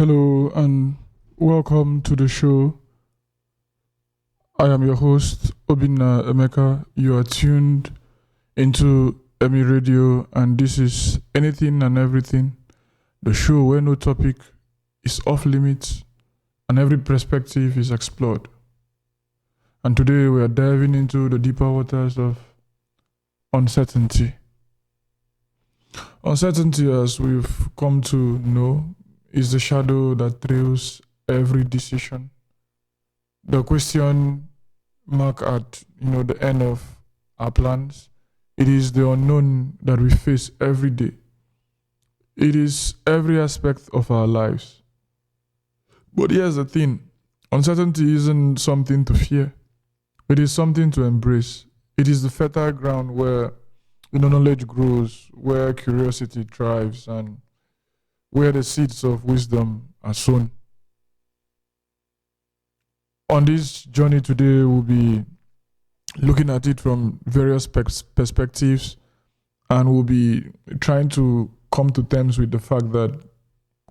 Hello and welcome to the show. I am your host, Obinna Emeka. You are tuned into IMI Radio, and this is Anything and Everything, the show where no topic is off limits and every perspective is explored. And today we are diving into the deeper waters of uncertainty. Uncertainty, as we've come to know, is the shadow that trails every decision. The question mark at the end of our plans. It is the unknown that we face every day. It is every aspect of our lives. But here's the thing: uncertainty isn't something to fear. It is something to embrace. It is the fertile ground where knowledge grows, where curiosity thrives, and where the seeds of wisdom are sown. On this journey today, we'll be looking at it from various perspectives, and we'll be trying to come to terms with the fact that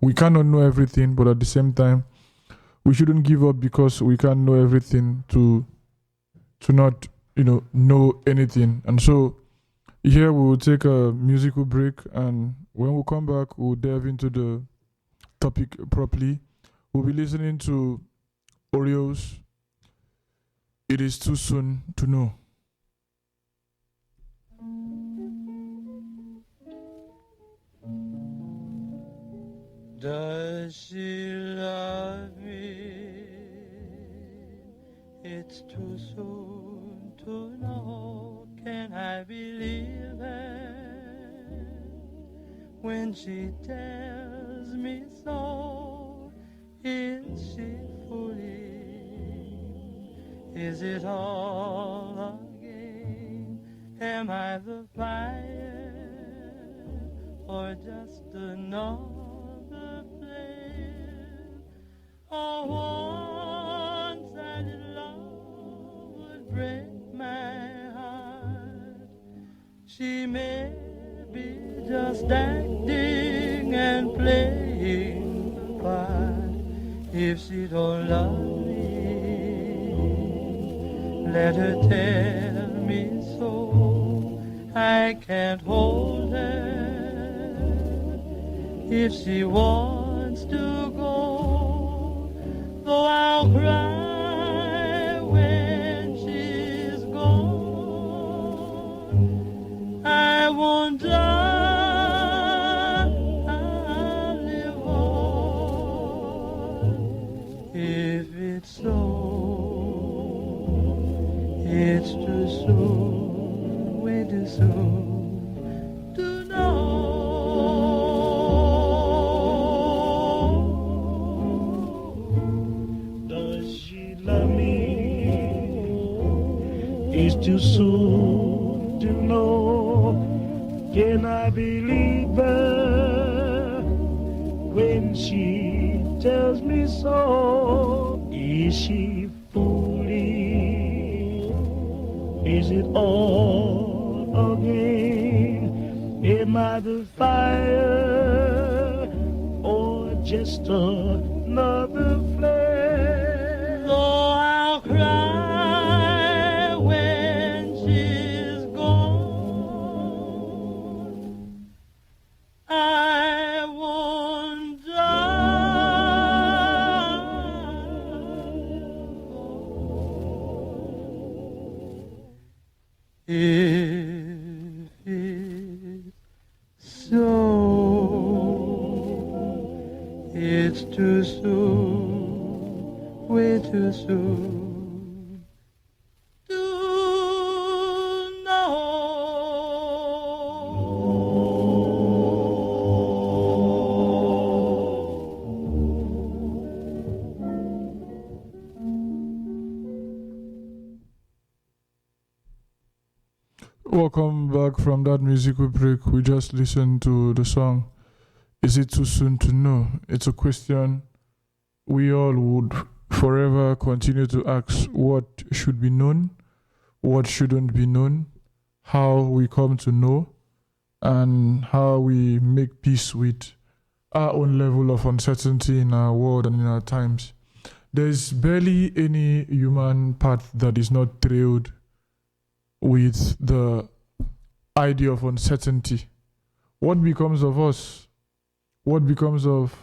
we cannot know everything, but at the same time, we shouldn't give up because we can't know everything to not know anything. And so here we will take a musical break, and when we come back, we'll delve into the topic properly. We'll be listening to Oreos. It is too soon to know. Does she love me? It's too soon to know. Can I believe her when she tells me so? Is she fooling? Is it all a game? Am I the fire or just another flame? Oh, one-sided love would break my heart. She may be just acting and playing the part. If she don't love me, let her tell me so. I can't hold her if she wants to go, though I'll cry when she's gone. I won't die, I'll live on. If it's so, it's too soon, way too soon to know. Does she love me? It's too soon to know. Can I believe her when she tells me so? Is she fooling? Is it all a game? Am I the fire or just another flame? Though I'll cry when she's gone, I won't die. If it's so, it's too soon, way too soon to know. Welcome back from that musical break. We just listened to the song, Is It Too Soon to Know? It's a question we all would forever continue to ask: what should be known, what shouldn't be known, how we come to know, and how we make peace with our own level of uncertainty in our world and in our times. There's barely any human path that is not trailed with the idea of uncertainty. What becomes of us? What becomes of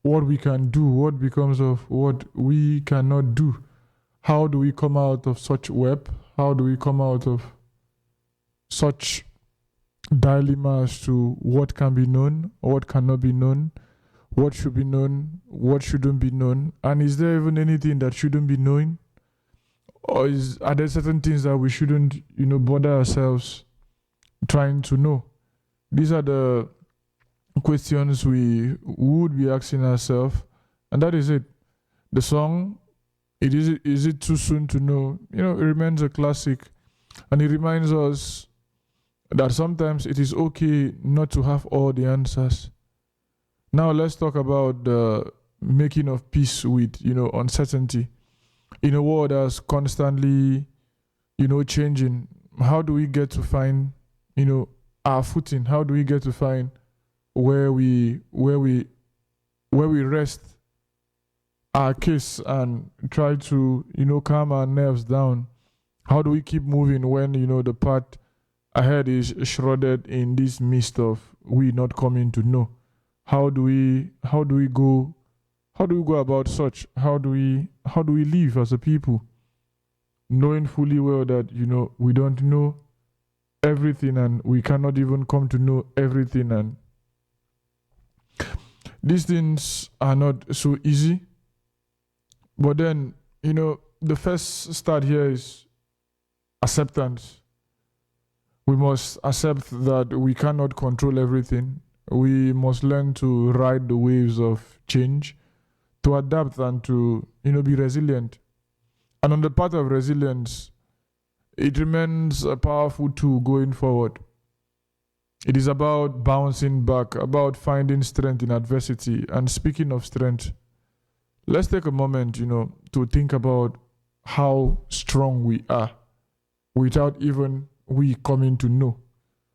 what we can do? What becomes of what we cannot do? How do we come out of such web? How do we come out of such dilemma as to what can be known, what cannot be known, what should be known, what shouldn't be known, and is there even anything that shouldn't be known, or are there certain things that we shouldn't, bother ourselves trying to know? These are the questions we would be asking ourselves, and that is it. The song, is it too soon to know? It remains a classic, and it reminds us that sometimes it is okay not to have all the answers. Now let's talk about the making of peace with, uncertainty. In a world that's constantly, changing, how do we get to find, our footing? How do we get to find where we rest our case and try to, calm our nerves down? How do we keep moving when, the path ahead is shrouded in this mist of we not coming to know? How do we go about such? How do we live as a people, knowing fully well that we don't know everything and we cannot even come to know everything, and these things are not so easy. But then the first start here is acceptance. We must accept that we cannot control everything. We must learn to ride the waves of change, to adapt and to, be resilient. And on the path of resilience, it remains a powerful tool going forward. It is about bouncing back, about finding strength in adversity. And speaking of strength, let's take a moment, to think about how strong we are without even we coming to know.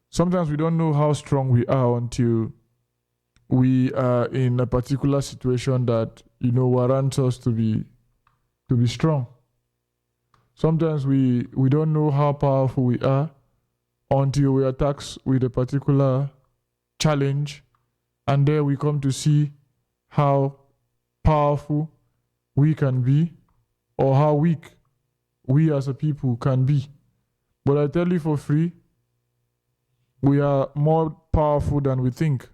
Sometimes we don't know how strong we are until we are in a particular situation that warrants us to be strong. Sometimes we don't know how powerful we are until we are tasked with a particular challenge, and there we come to see how powerful we can be or how weak we as a people can be. But I tell you for free, we are more powerful than we think.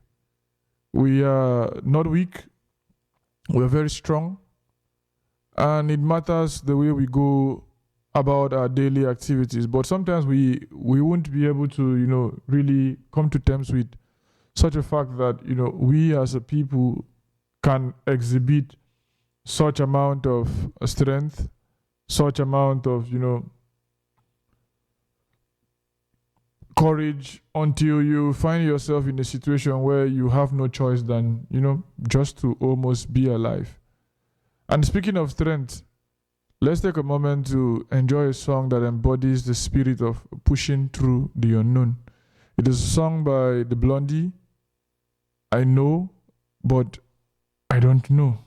We are not weak. We are very strong. And it matters the way we go about our daily activities. But sometimes we won't be able to, really come to terms with such a fact that, we as a people can exhibit such amount of strength, such amount of, courage, until you find yourself in a situation where you have no choice than, just to almost be alive. And speaking of strength, let's take a moment to enjoy a song that embodies the spirit of pushing through the unknown. It is a song by The Blondie, I Know, But I Don't Know.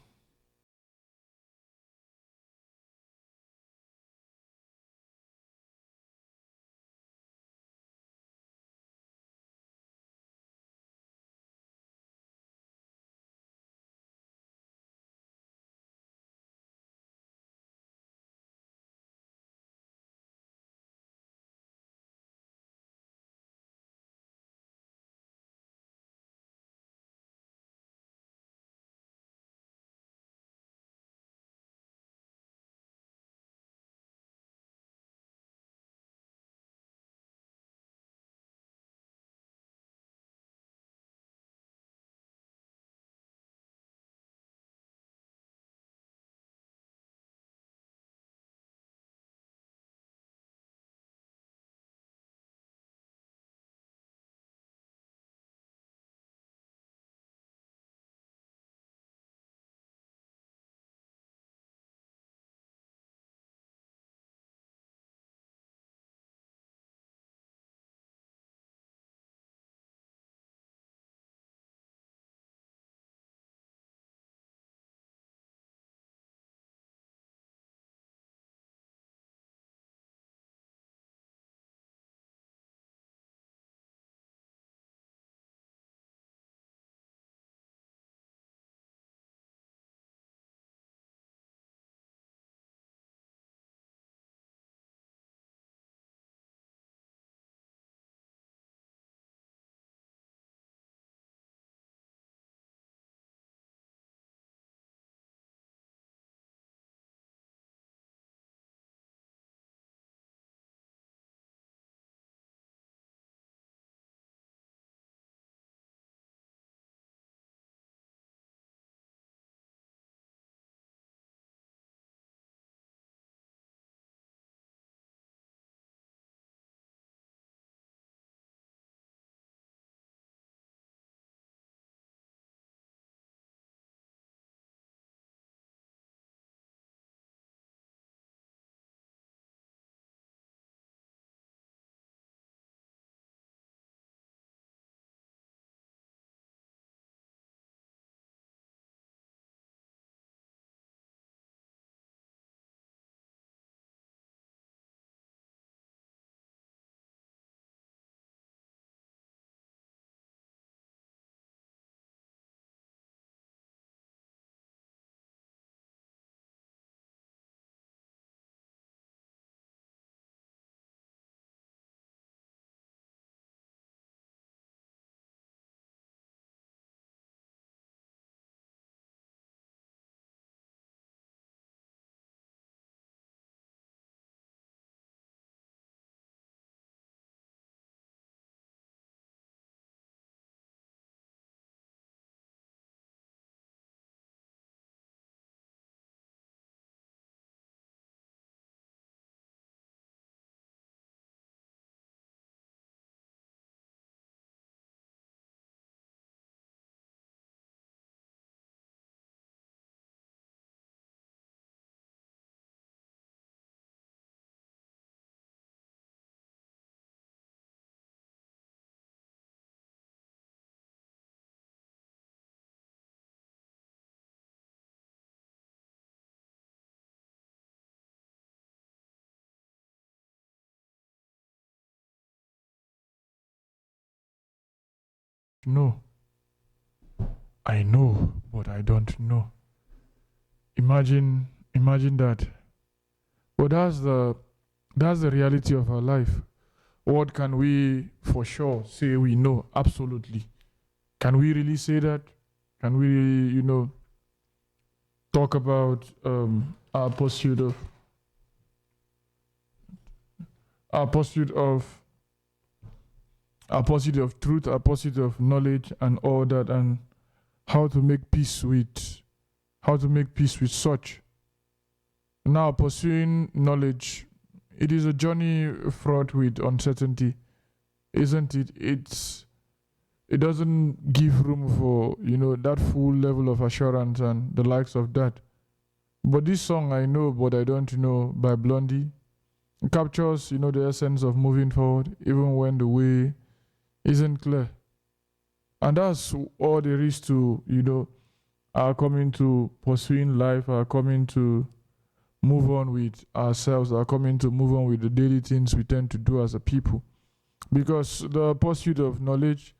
know. I know, but I don't know. Imagine that. But that's the reality of our life. What can we for sure say we know? Absolutely. Can we really say that? Can we really, talk about our pursuit of truth, our pursuit of knowledge and all that, and how to make peace with such. Now, pursuing knowledge, it is a journey fraught with uncertainty, isn't it? It doesn't give room for, that full level of assurance and the likes of that. But this song, I Know, But I Don't Know, by Blondie, captures, the essence of moving forward, even when the way isn't clear. And that's all there is to, our coming to pursuing life, our coming to move on with ourselves, our coming to move on with the daily things we tend to do as a people. Because the pursuit of knowledge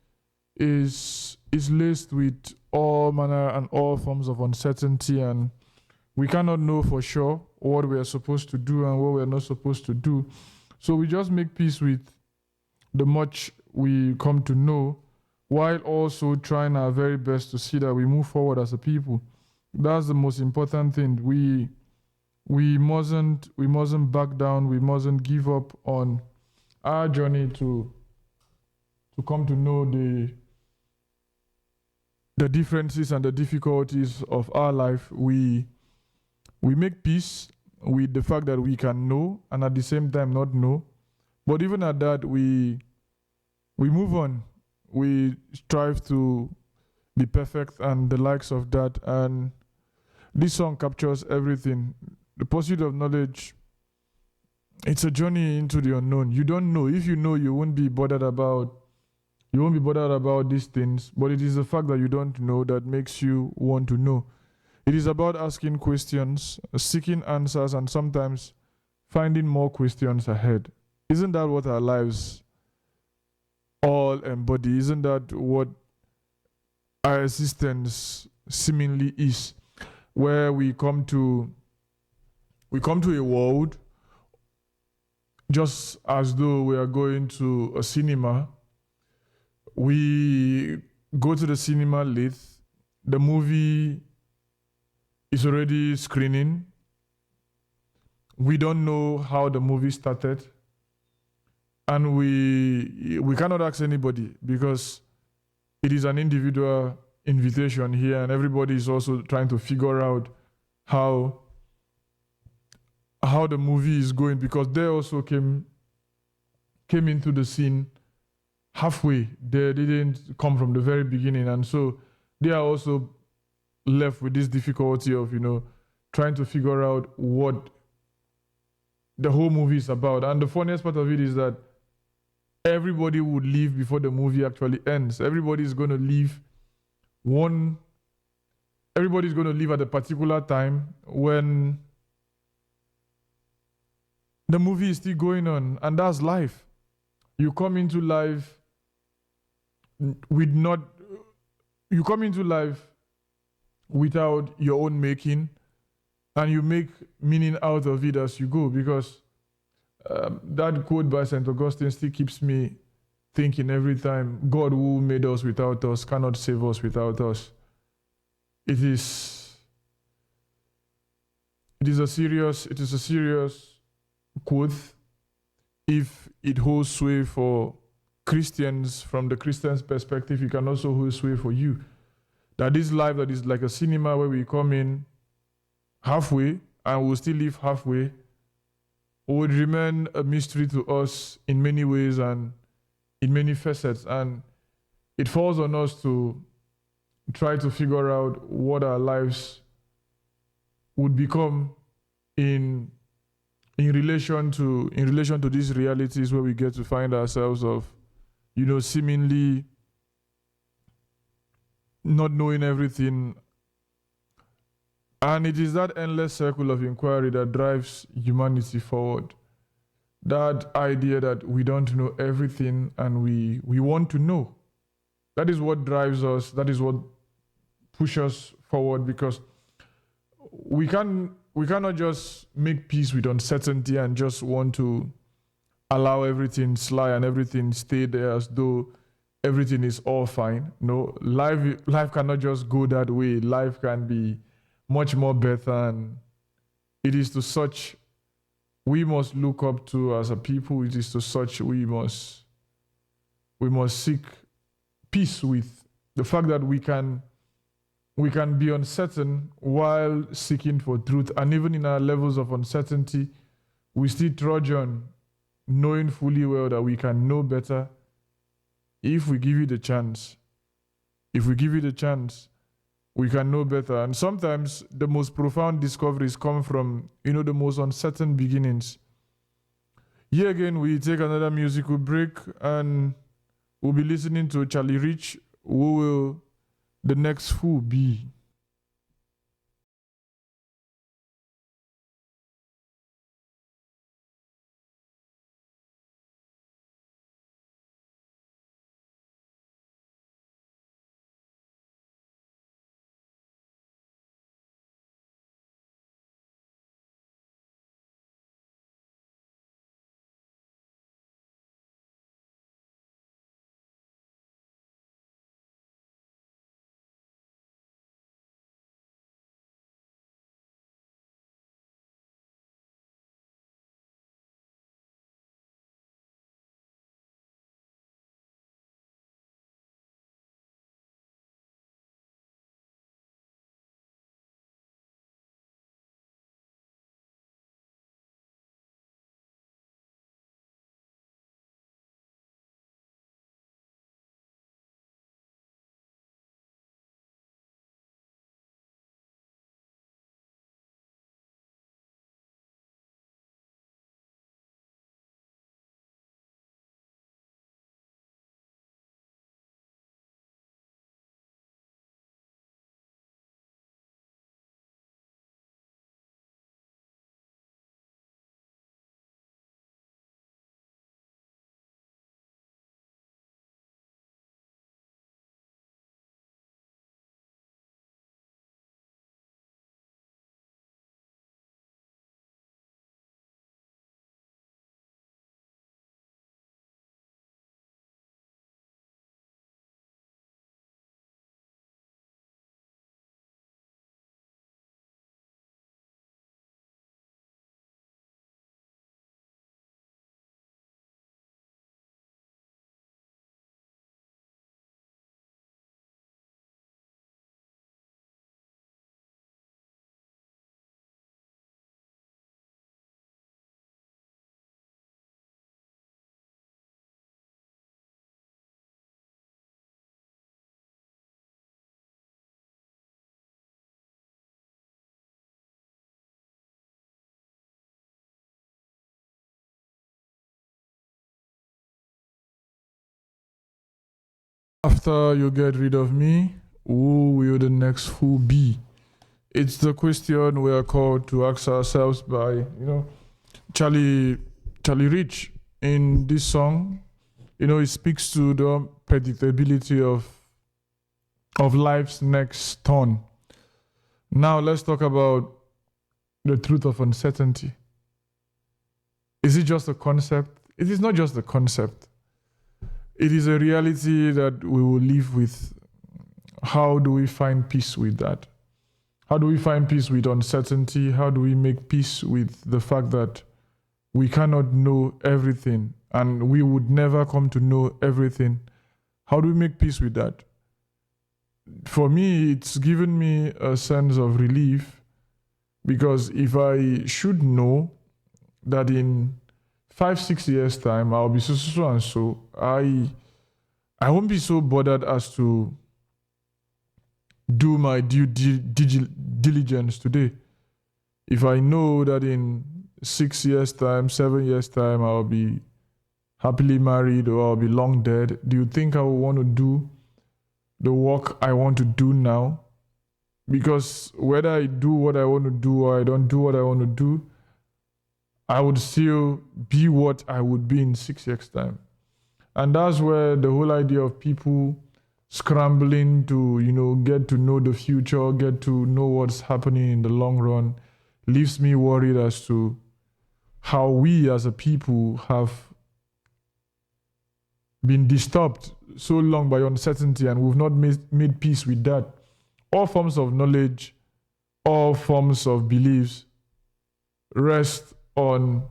is laced with all manner and all forms of uncertainty, and we cannot know for sure what we are supposed to do and what we are not supposed to do. So we just make peace with the much we come to know, while also trying our very best to see that we move forward as a people. That's the most important thing. We mustn't back down. We mustn't give up on our journey to come to know the differences and the difficulties of our life. We make peace with the fact that we can know and at the same time not know. But even at that, we move on. We strive to be perfect and the likes of that. And this song captures everything. The pursuit of knowledge, it's a journey into the unknown. You don't know. If you know, you won't be bothered about these things. But it is the fact that you don't know that makes you want to know. It is about asking questions, seeking answers, and sometimes finding more questions ahead. Isn't that what our lives all embody? Isn't that what our existence seemingly is? Where we come to a world just as though we are going to a cinema. We go to the cinema late. The movie is already screening. We don't know how the movie started. And we cannot ask anybody because it is an individual invitation here, and everybody is also trying to figure out how the movie is going, because they also came into the scene halfway. They didn't come from the very beginning, and so they are also left with this difficulty of trying to figure out what the whole movie is about. And the funniest part of it is that everybody would leave before the movie actually ends. Everybody's going to leave at a particular time when the movie is still going on, and that's life. You come into life without your own making, and you make meaning out of it as you go, because that quote by St. Augustine still keeps me thinking every time. God who made us without us cannot save us without us. It is a serious quote. If it holds sway for Christians, from the Christian's perspective, it can also hold sway for you. That this life that is like a cinema where we come in halfway and we'll still leave halfway would remain a mystery to us in many ways and in many facets. And it falls on us to try to figure out what our lives would become in relation to these realities where we get to find ourselves of, seemingly not knowing everything. And it is that endless circle of inquiry that drives humanity forward. That idea that we don't know everything and we want to know. that is what drives us. That is what pushes us forward, because we cannot just make peace with uncertainty and just want to allow everything slide and everything stay there as though everything is all fine. No, life cannot just go that way. Life can be much more better, and it is to such we must look up to as a people. It is to such we must seek peace with the fact that we can be uncertain while seeking for truth. And even in our levels of uncertainty, we still trudge on, knowing fully well that we can know better if we give it a chance. If we give it a chance, we can know better. And sometimes the most profound discoveries come from, the most uncertain beginnings. Here again, we take another musical break, and we'll be listening to Charlie Rich, Who Will the Next Fool Be? After you get rid of me, who will the next fool be? It's the question we are called to ask ourselves by, Charlie Rich in this song. It speaks to the predictability of life's next turn. Now let's talk about the truth of uncertainty. Is it just a concept? It is not just a concept. It is a reality that we will live with. How do we find peace with that? How do we find peace with uncertainty? How do we make peace with the fact that we cannot know everything and we would never come to know everything? How do we make peace with that? For me, it's given me a sense of relief, because if I should know that in 5-6 years' time I'll be so and so, I won't be so bothered as to do my due diligence today. If I know that in 6 years' time, 7 years' time, I'll be happily married or I'll be long dead, do you think I will want to do the work I want to do now? Because whether I do what I want to do or I don't do what I want to do, I would still be what I would be in 6 years' time. And that's where the whole idea of people scrambling to, get to know the future, get to know what's happening in the long run, leaves me worried as to how we as a people have been disturbed so long by uncertainty, and we've not made peace with that. All forms of knowledge, all forms of beliefs rest on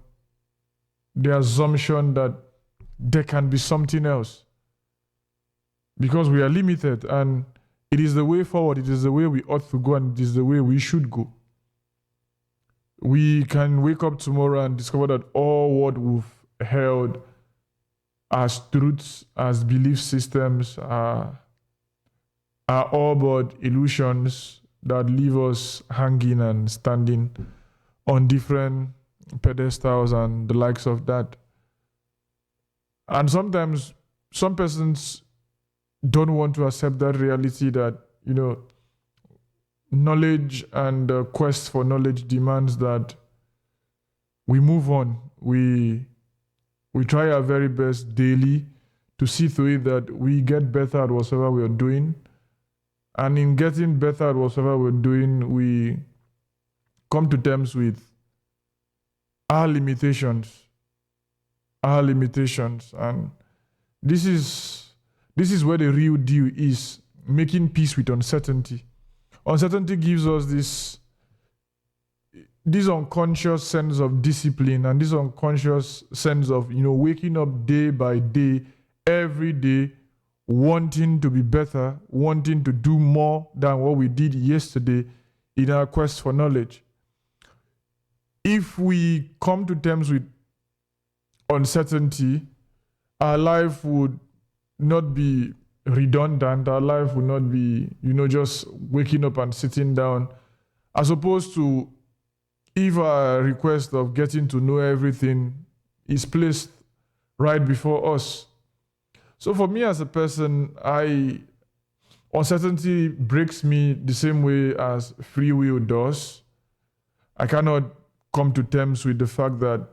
the assumption that there can be something else, because we are limited, and it is the way forward, it is the way we ought to go, and it is the way we should go. We can wake up tomorrow and discover that all what we've held as truths, as belief systems are all but illusions that leave us hanging and standing on different pedestals and the likes of that. And sometimes some persons don't want to accept that reality that, knowledge and the quest for knowledge demands that we move on. We try our very best daily to see through it that we get better at whatever we are doing. And in getting better at whatever we're doing, we come to terms with our limitations. And this is where the real deal is, making peace with uncertainty. Uncertainty gives us this unconscious sense of discipline and this unconscious sense of, waking up day by day, every day, wanting to be better, wanting to do more than what we did yesterday in our quest for knowledge. If we come to terms with uncertainty, our life would not be redundant. Our life would not be, just waking up and sitting down, as opposed to if our request of getting to know everything is placed right before us. So for me as a person, uncertainty breaks me the same way as free will does. I cannot come to terms with the fact that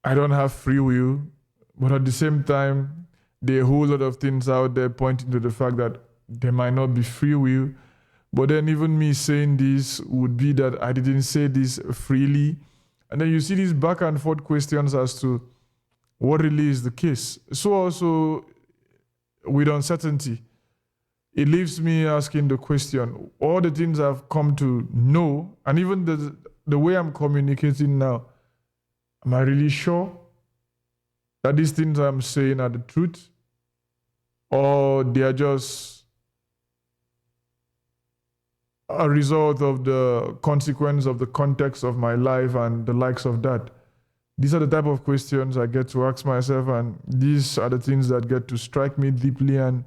I don't have free will, but at the same time, there are a whole lot of things out there pointing to the fact that there might not be free will. But then even me saying this would be that I didn't say this freely. And then you see these back and forth questions as to what really is the case. So also with uncertainty, it leaves me asking the question, all the things I've come to know, and even the way I'm communicating now, am I really sure that these things I'm saying are the truth? Or they are just a result of the consequence of the context of my life and the likes of that? These are the type of questions I get to ask myself, and these are the things that get to strike me deeply. And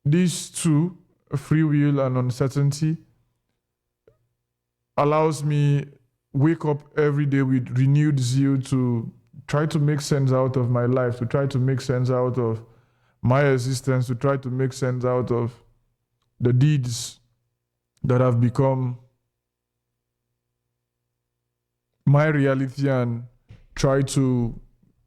these two, free will and uncertainty, allows me wake up every day with renewed zeal to try to make sense out of my life, to try to make sense out of my existence, to try to make sense out of the deeds that have become my reality, and try to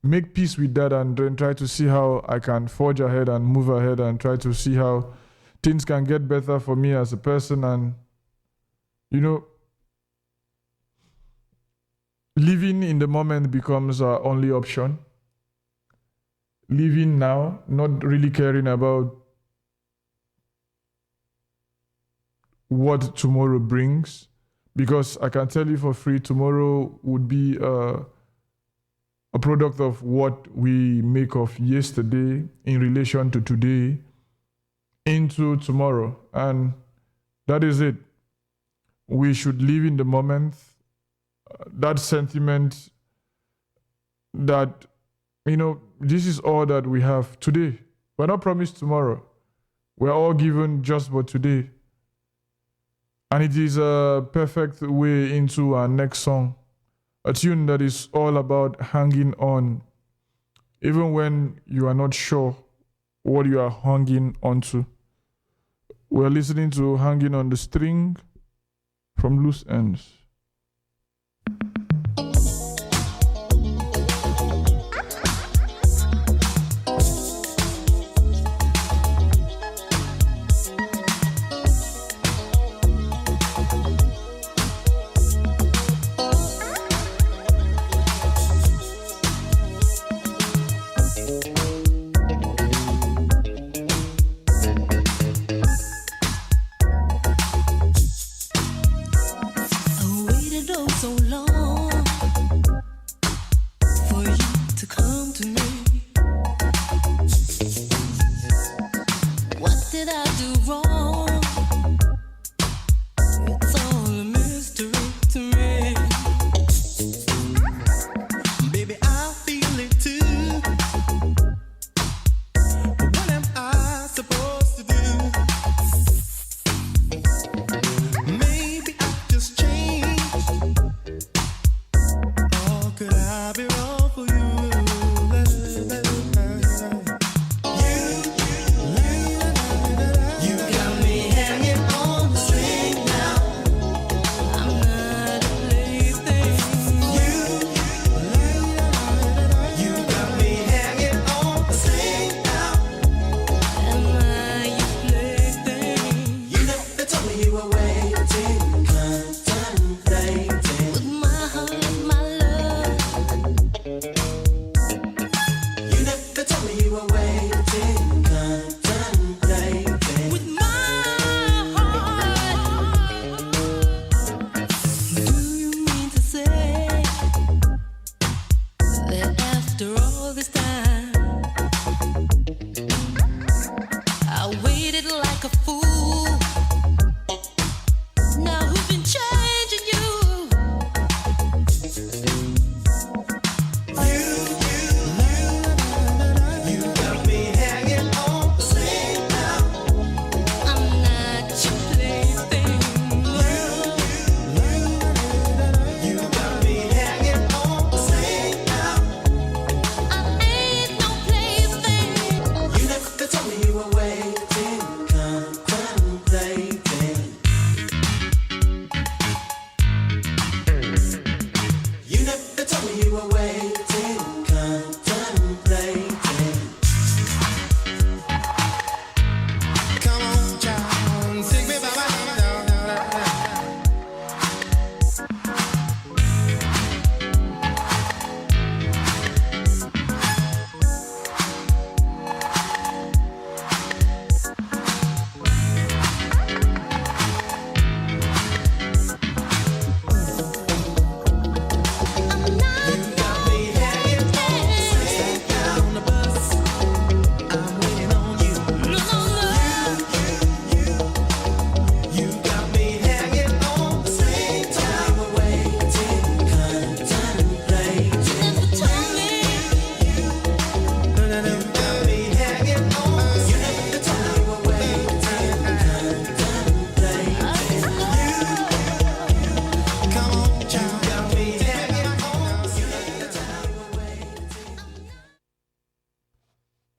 make peace with that, and then try to see how I can forge ahead and move ahead and try to see how things can get better for me as a person. And, living in the moment becomes our only option. Living now, not really caring about what tomorrow brings, because I can tell you for free, tomorrow would be a product of what we make of yesterday in relation to today into tomorrow. And that is it. We should live in the moment. That sentiment that, this is all that we have today. We're not promised tomorrow. We're all given just for today. And it is a perfect way into our next song, a tune that is all about hanging on, even when you are not sure what you are hanging onto. We're listening to Hanging on the String from Loose Ends.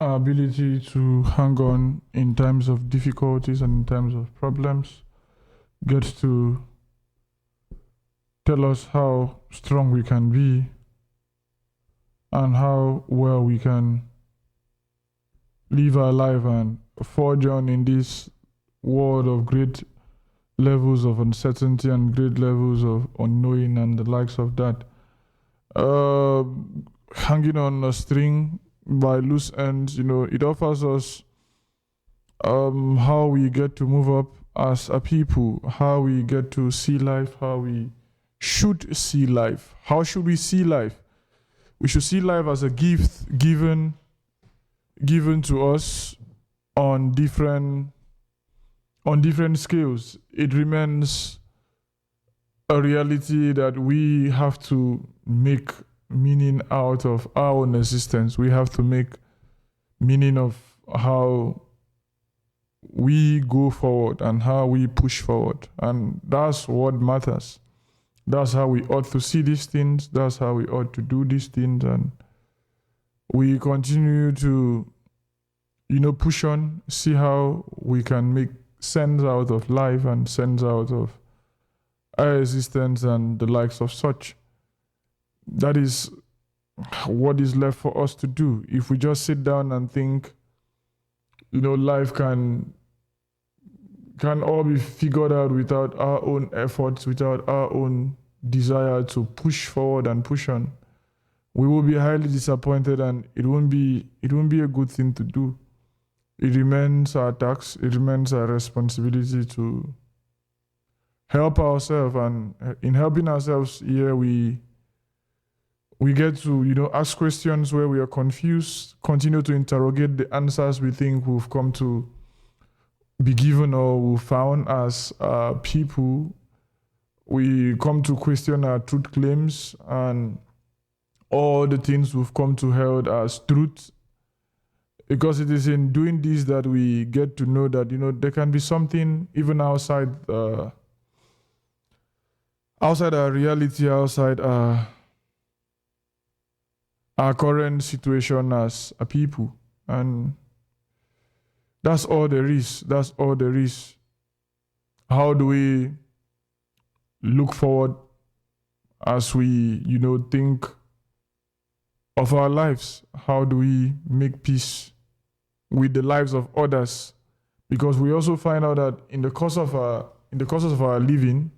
our ability to hang on in times of difficulties and in times of problems gets to tell us how strong we can be and how well we can live our life and forge on in this world of great levels of uncertainty and great levels of unknowing and the likes of that. Hanging on a string by loose ends, it offers us how we get to move up as a people, how we get to see life, how we should see life. How should we see life? We should see life as a gift given to us on different scales. It remains a reality that we have to make meaning out of our own existence. We have to make meaning of how we go forward and how we push forward. And that's what matters. That's how we ought to see these things. That's how we ought to do these things. And we continue to, push on, see how we can make sense out of life and sense out of our existence and the likes of such. That is what is left for us to do. If we just sit down and think, life can all be figured out without our own efforts, without our own desire to push forward and push on, we will be highly disappointed, and it won't be a good thing to do. It remains our task, it remains our responsibility to help ourselves, and in helping ourselves here, we get to, ask questions where we are confused, continue to interrogate the answers we think we've come to be given or we found as people, we come to question our truth claims and all the things we've come to hold as truth. Because it is in doing this that we get to know that, there can be something even outside our reality, outside our current situation as a people. And that's all there is. That's all there is. How do we look forward as we, think of our lives? How do we make peace with the lives of others? Because we also find out that in the course of our living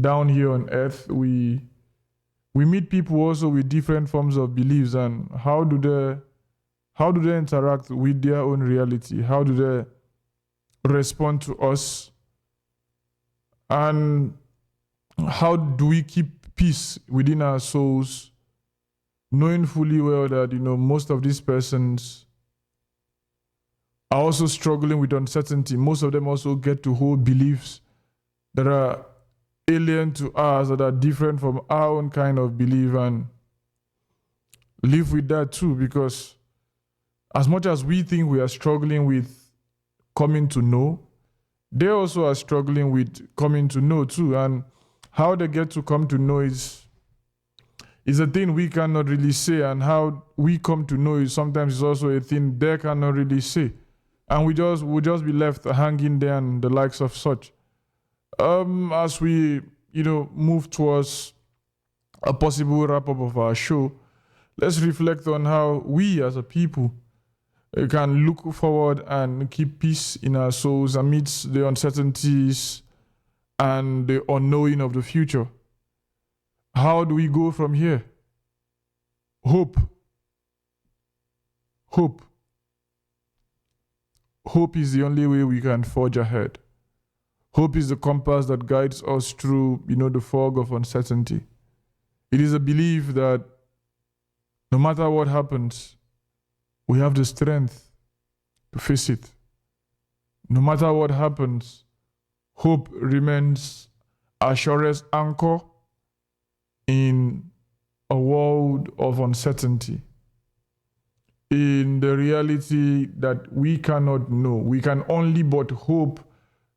down here on earth, we meet people also with different forms of beliefs, and how do they interact with their own reality? How do they respond to us? And how do we keep peace within our souls, knowing fully well that, most of these persons are also struggling with uncertainty. Most of them also get to hold beliefs that are alien to us, that are different from our own kind of belief, and live with that too, because as much as we think we are struggling with coming to know, they also are struggling with coming to know too. And how they get to come to know is a thing we cannot really say, and how we come to know is sometimes is also a thing they cannot really say. And we'll just be left hanging there and the likes of such. As we, move towards a possible wrap-up of our show, let's reflect on how we as a people can look forward and keep peace in our souls amidst the uncertainties and the unknowing of the future. How do we go from here? Hope. Hope. Hope is the only way we can forge ahead. Hope is the compass that guides us through, the fog of uncertainty. It is a belief that no matter what happens, we have the strength to face it. No matter what happens, hope remains our surest anchor in a world of uncertainty. In the reality that we cannot know, we can only but hope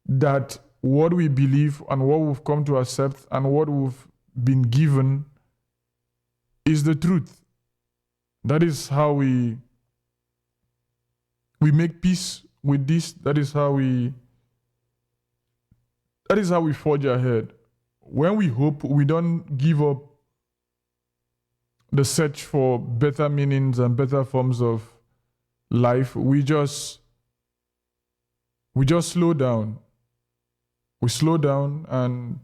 that what we believe and what we've come to accept and what we've been given is the truth. That is how we make peace with this. That is how we forge ahead. When we hope, we don't give up the search for better meanings and better forms of life. We just slow down. We slow down and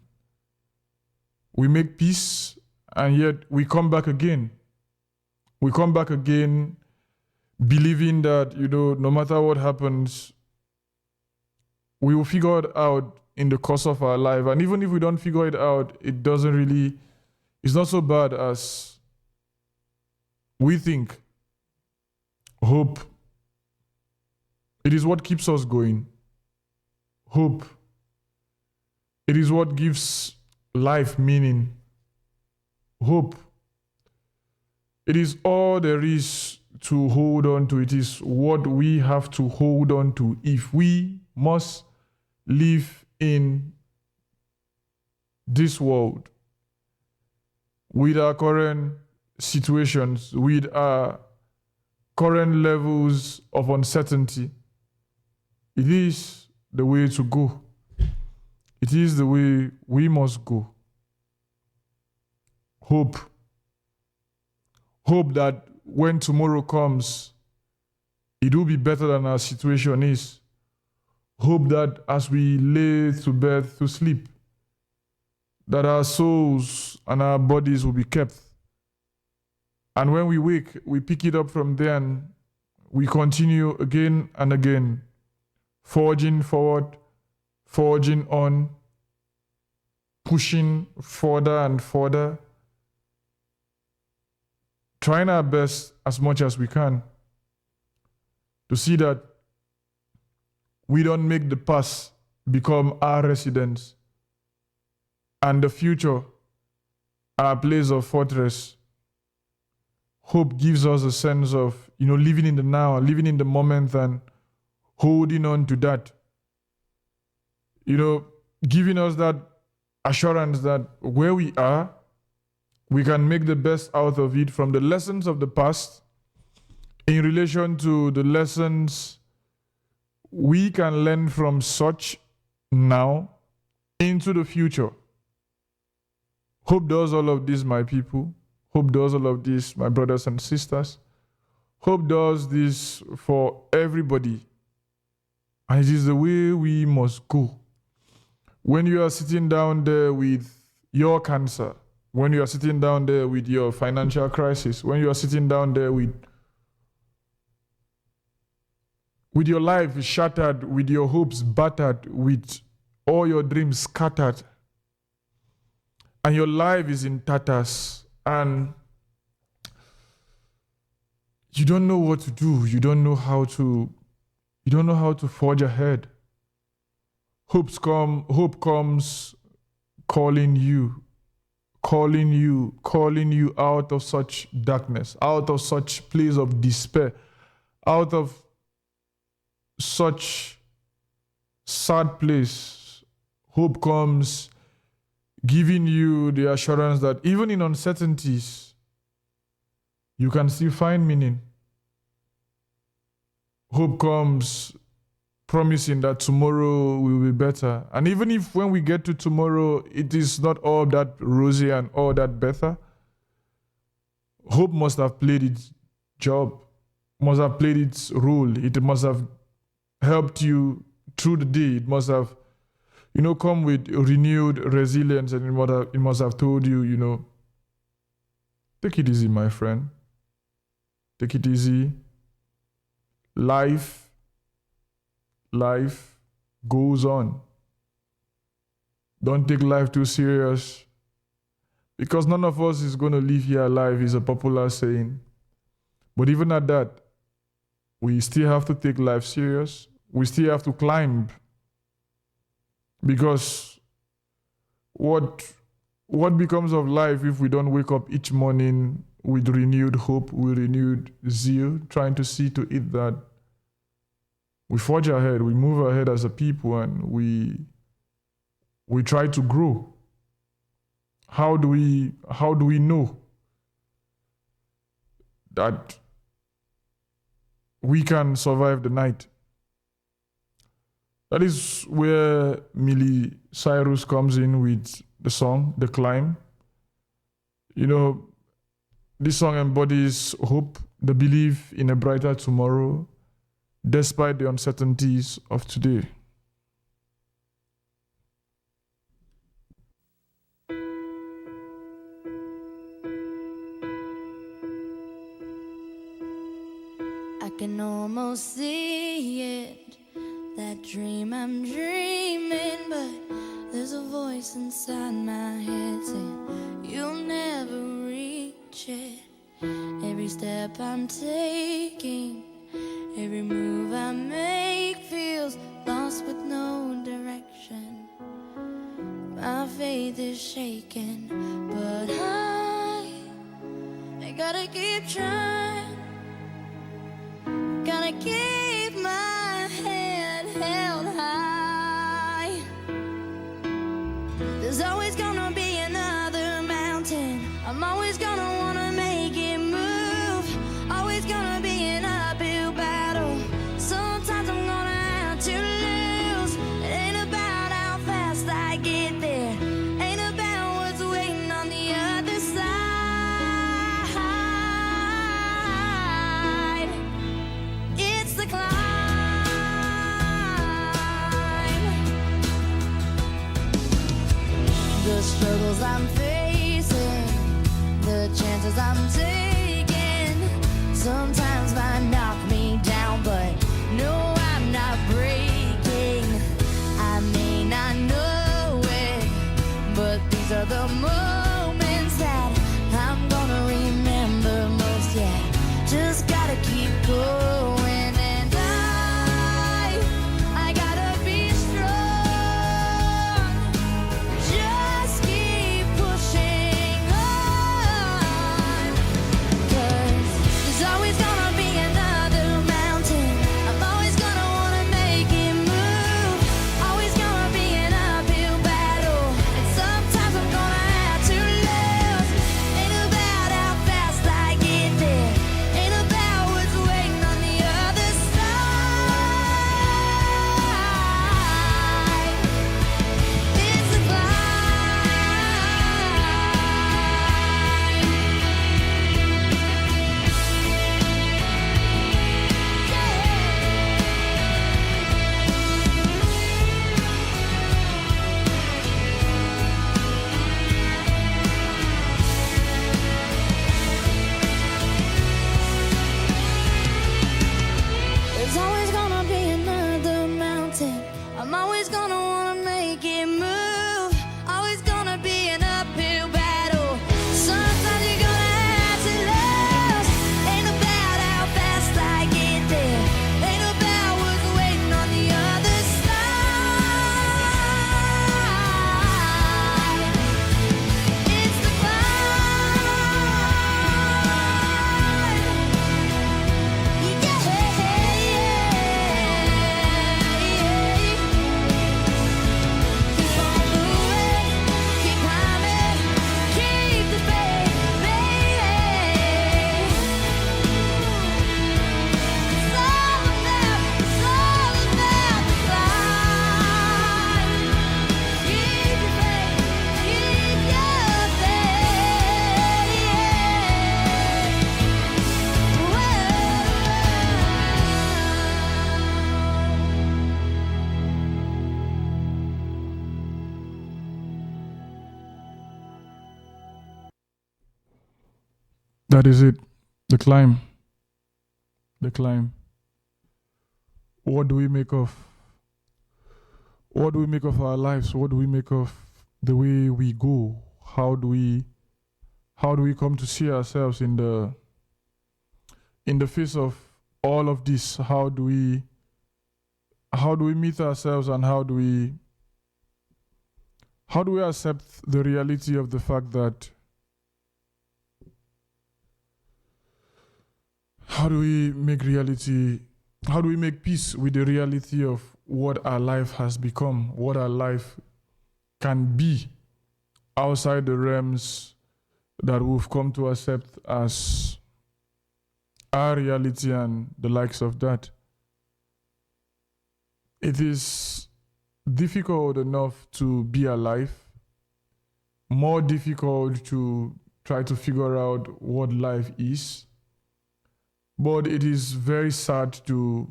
we make peace, and yet we come back again. We come back again believing that, no matter what happens, we will figure it out in the course of our life. And even if we don't figure it out, it's not so bad as we think. Hope. It is what keeps us going. Hope. It is what gives life meaning. Hope. It is all there is to hold on to. It is what we have to hold on to if we must live in this world with our current situations, with our current levels of uncertainty. It is the way to go. It is the way we must go. Hope. Hope that when tomorrow comes, it will be better than our situation is. Hope that as we lay to bed to sleep, that our souls and our bodies will be kept. And when we wake, we pick it up from there and we continue again and again, forging forward, forging on, pushing further and further, trying our best as much as we can to see that we don't make the past become our residence and the future our place of fortress. Hope gives us a sense of, living in the now, living in the moment and holding on to that. Giving us that assurance that where we are, we can make the best out of it from the lessons of the past in relation to the lessons we can learn from such now into the future. Hope does all of this, my people. Hope does all of this, my brothers and sisters. Hope does this for everybody. And it is the way we must go. When you are sitting down there with your cancer, when you are sitting down there with your financial crisis, when you are sitting down there with your life shattered, with your hopes battered, with all your dreams scattered, and your life is in tatters, and you don't know what to do, you don't know how to forge ahead. Hope comes calling you out of such darkness, out of such place of despair, out of such sad place. Hope comes giving you the assurance that even in uncertainties, you can still find meaning. Hope comes promising that tomorrow will be better. And even if when we get to tomorrow, it is not all that rosy and all that better, hope must have played its job, must have played its role. It must have helped you through the day. It must have, come with renewed resilience, and it must have told you, take it easy, my friend. Take it easy. Life goes on. Don't take life too serious, because none of us is going to live here alive, is a popular saying. But even at that, we still have to take life serious. We still have to climb, because what becomes of life if we don't wake up each morning with renewed hope, with renewed zeal, trying to see to it that we forge ahead, we move ahead as a people, and we try to grow. How do we know that we can survive the night? That is where Miley Cyrus comes in with the song, The Climb. This song embodies hope, the belief in a brighter tomorrow, despite the uncertainties of today. I can almost see it, that dream I'm dreaming, but there's a voice inside my head saying you'll never reach it. Every step I'm taking, every move I make feels lost with no direction. My faith is shaken, but I gotta keep trying. Gotta keep my head held high. There's always gonna be another mountain. I'm always gonna wanna make it move. Always gonna be an uphill battle. Sometimes I'm gonna have to lose. It ain't about how fast I get there. Ain't about what's waiting on the other side. It's the climb. The struggles I'm facing, the chances I'm taking, sometimes might knock me down, but no, I'm not breaking. I may not know it, but these are the moments that I'm gonna remember most. Yeah, just gotta keep going, and I got always gonna wanna make it move, always gonna be an uphill battle. Sometimes you're gonna have to lose. Ain't about how fast I get there, ain't about what's waiting on the other side. It's the That is it. The climb. The climb. What do we make of? What do we make of our lives? What do we make of the way we go? How do we come to see ourselves in the face of all of this? How do we meet ourselves, and how do we accept the reality of the fact that how do we make peace with the reality of what our life has become, what our life can be outside the realms that we've come to accept as our reality and the likes of that? It is difficult enough to be alive, more difficult to try to figure out what life is. But it is very sad to,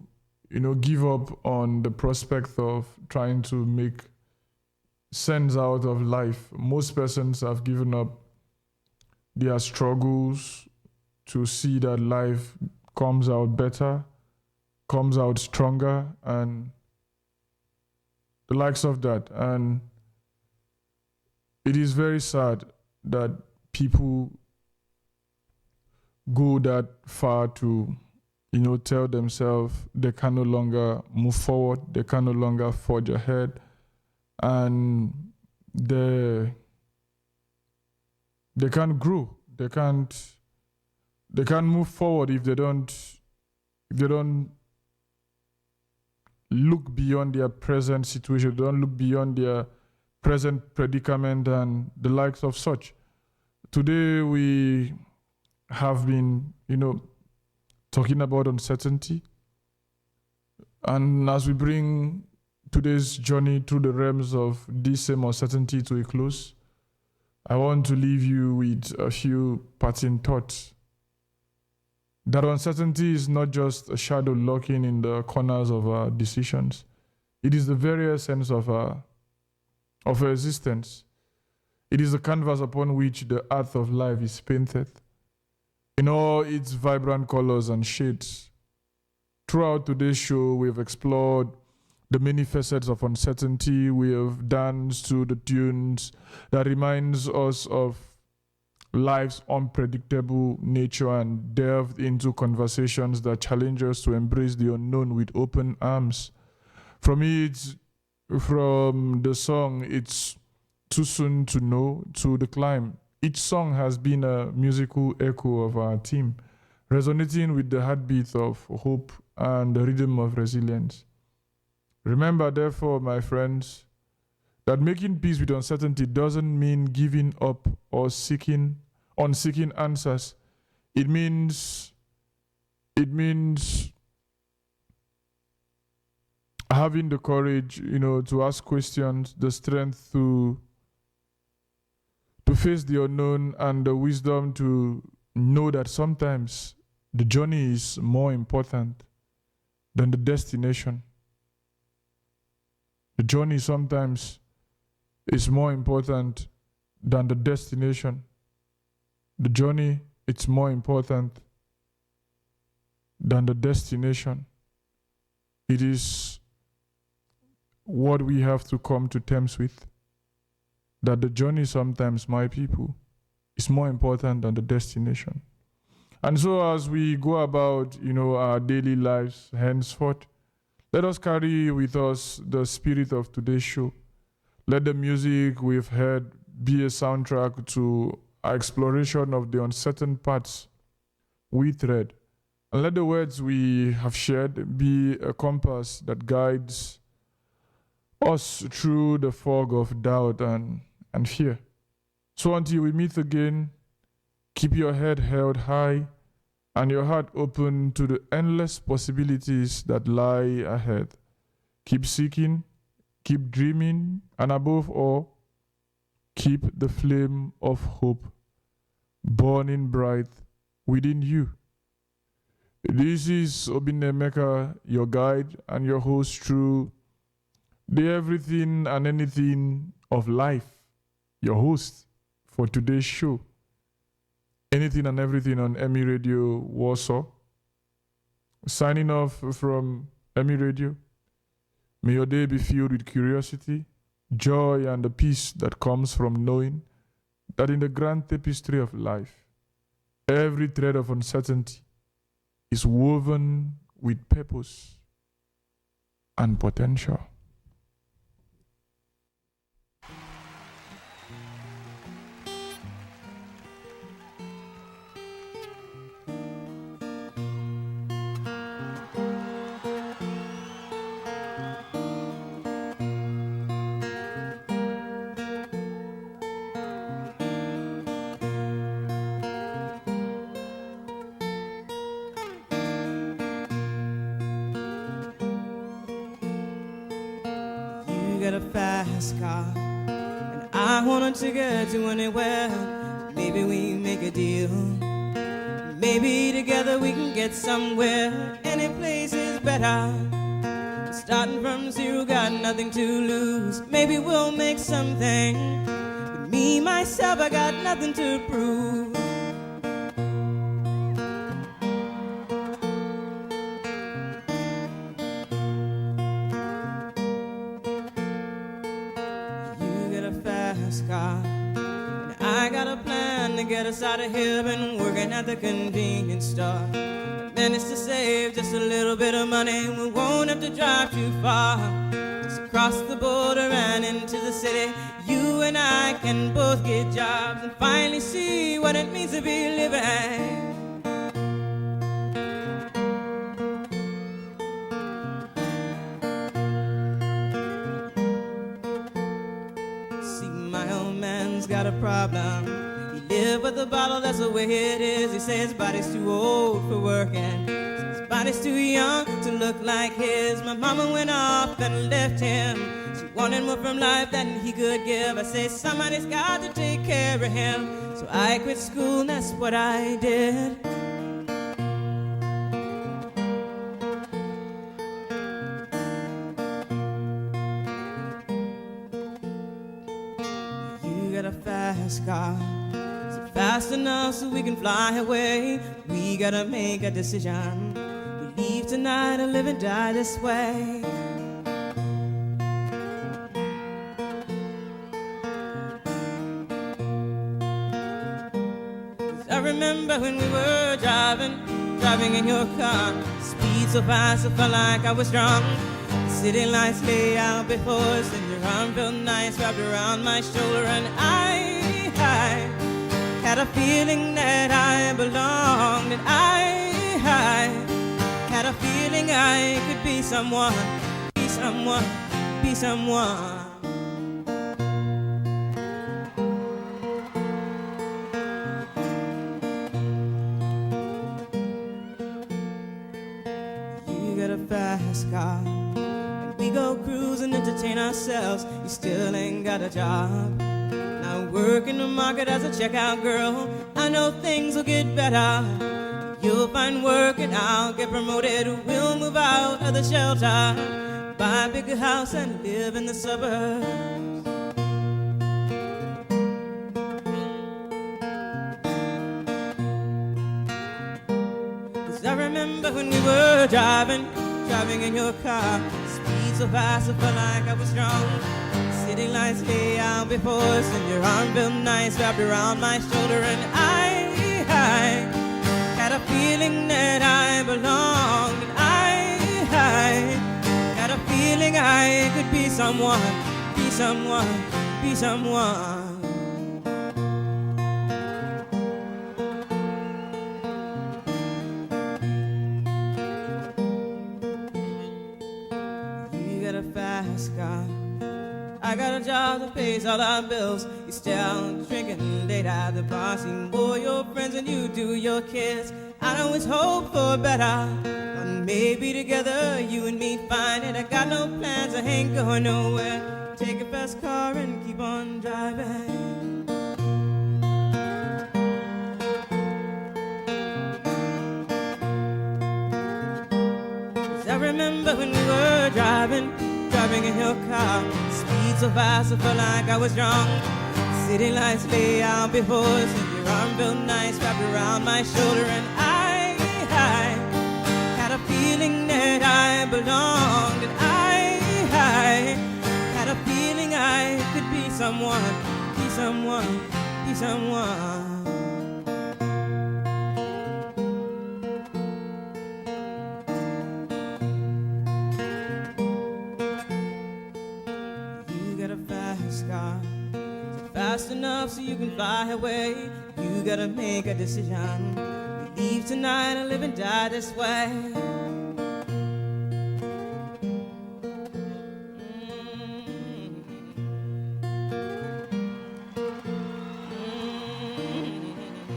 give up on the prospect of trying to make sense out of life. Most persons have given up their struggles to see that life comes out better, comes out stronger, and the likes of that. And it is very sad that people go that far to, tell themselves they can no longer move forward, they can no longer forge ahead, and they can't grow, they can't move forward if they don't look beyond their present situation, they don't look beyond their present predicament and the likes of such. Today we have been, talking about uncertainty. And as we bring today's journey through the realms of this same uncertainty to a close, I want to leave you with a few parting thoughts. That uncertainty is not just a shadow lurking in the corners of our decisions. It is the very essence of our existence. It is the canvas upon which the earth of life is painted in all its vibrant colors and shades. Throughout today's show, we have explored the many facets of uncertainty. We have danced to the tunes that reminds us of life's unpredictable nature and delved into conversations that challenge us to embrace the unknown with open arms. From the song, It's Too Soon to Know, to the climb, each song has been a musical echo of our team, resonating with the heartbeat of hope and the rhythm of resilience. Remember, therefore, my friends, that making peace with uncertainty doesn't mean giving up or seeking answers. It means having the courage, to ask questions, the strength to face the unknown, and the wisdom to know that sometimes the journey is more important than the destination. The journey sometimes is more important than the destination. The journey, it's more important than the destination. It is what we have to come to terms with, that the journey sometimes, my people, is more important than the destination. And so as we go about, our daily lives henceforth, let us carry with us the spirit of today's show. Let the music we've heard be a soundtrack to our exploration of the uncertain paths we tread. And let the words we have shared be a compass that guides us through the fog of doubt and fear. So until we meet again, keep your head held high and your heart open to the endless possibilities that lie ahead. Keep seeking, keep dreaming, and above all, keep the flame of hope burning bright within you. This is Obinemeka, your guide and your host through the everything and anything of life, your host for today's show. Anything and everything on IMI Radio Warsaw. Signing off from IMI Radio. May your day be filled with curiosity, joy, and the peace that comes from knowing that in the grand tapestry of life, every thread of uncertainty is woven with purpose and potential. Got a fast car, and I want to get to anywhere. Maybe we make a deal. Maybe together we can get somewhere. Any place is better. Starting from zero, got nothing to lose. Maybe we'll make something. But me, myself, I got nothing to prove. And I got a plan to get us out of here. Been working at the convenience store. Managed to save just a little bit of money. We won't have to drive too far. Just cross the border and into the city. You and I can both get jobs and finally see what it means to be living. Got a problem. He lived with a bottle, that's the way it is. He says his body's too old for working. His body's too young to look like his. My mama went off and left him. She wanted more from life than he could give. I say somebody's got to take care of him. So I quit school and that's what I did. A fast car, so fast enough so we can fly away. We gotta make a decision. We leave tonight or live and die this way. 'Cause I remember when we were driving in your car. Speed so fast, I felt like I was drunk. City lights lay out before us, and your arm felt nice wrapped around my shoulder, and I had a feeling that I belonged, and I had a feeling I could be someone, be someone, be someone. You got a fast car. We go cruise and entertain ourselves. You still ain't got a job. Now work in the market as a checkout girl. I know things will get better. You'll find work and I'll get promoted. We'll move out of the shelter, buy a bigger house and live in the suburbs. I remember when we were driving in your car. Speed speed so fast, I felt like I was drunk. City lights lay out before us, and your arm felt nice wrapped around my shoulder, and I had a feeling that I belonged, and I had a feeling I could be someone, be someone, be someone. You got a fast car, I got a job that pays all our bills. You still drinking late at the bar, seeing more your friends than you do your kids. I always hope for better, but maybe together you and me find it. I got no plans, I ain't going nowhere. Take a fast car and keep on driving. 'Cause I remember when we were driving in your car. Speed so fast, I felt like I was drunk. City lights lay out before us, and your arm felt nice wrapped around my shoulder, and I had a feeling that I belonged, and I had a feeling I could be someone, be someone, be someone. Fast enough so you can fly away. You gotta make a decision. You leave tonight or live and die this way.